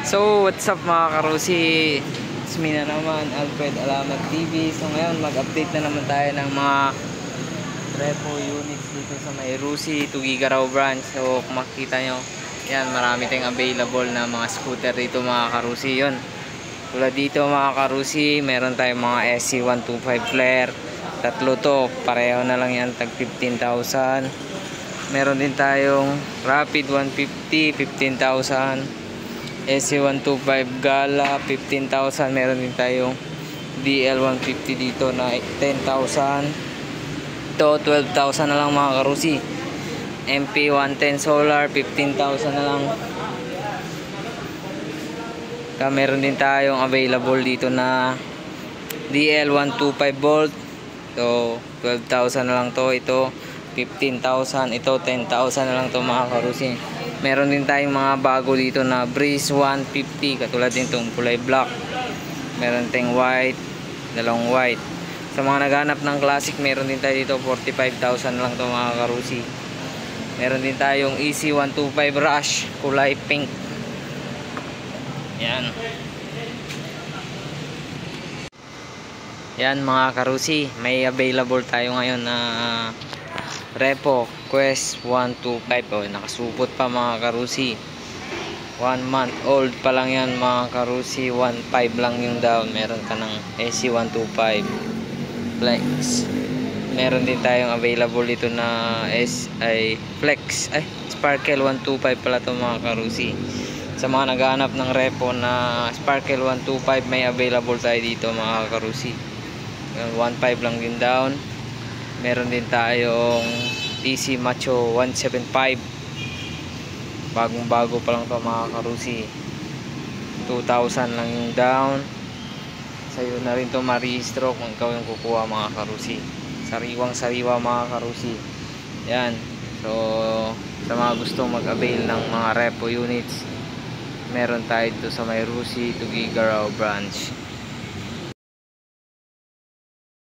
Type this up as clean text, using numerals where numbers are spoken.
So, what's up mga karusi? It's me na naman, Alfred Alamat TV. So, ngayon mag-update na naman tayo ng mga repo units dito sa may Rusi, Tugigaraw branch. So, kung makikita nyo, yan, marami tayong available na mga scooter dito mga karusi. Yun, tulad dito mga karusi, meron tayong mga SC125 Flare. Tatlo to, pareho na lang yan, tag 15,000. Meron din tayong Rapid 150, 15,000. SC125 Gala 15,000. Meron din tayong DL150 dito na 10,000. Ito 12,000 na lang mga karusi. MP110 Solar 15,000 na lang. Meron din tayong available dito na DL125 Volt. So 12,000 na lang to. Ito 15,000. Ito 10,000 na lang to mga karusi. Meron din tayong mga bago dito na Breeze 150, katulad din itong kulay black. Meron tayong white, dalawang white. Sa mga naghanap ng classic, meron din tayo dito 45,000 lang to mga karusi. Meron din tayong EC125 Rush, kulay pink. Yan. Yan mga karusi, may available tayo ngayon na Repo Quest 125. Nakasupot pa mga karusi. 1 month old pa lang yan mga karusi. 1.5 lang yung down. Meron ka ng SC125 Flex. Meron din tayong available dito na Flex. Sparkle 125 pala to mga karusi. Sa mga naghahanap ng repo na Sparkle 125, may available tayo dito mga karusi. 1.5 lang din down. Meron din tayong TC Macho 175. Bagong bago pa lang to mga karusi. 2,000 lang yung down. Sa'yo na rin to marehistro kung ikaw yung kukuha mga karusi. Sariwang sariwa mga karusi. Yan. So sa mga gustong mag-avail ng mga repo units, meron tayo dito sa may Rusi, Tugigaraw branch.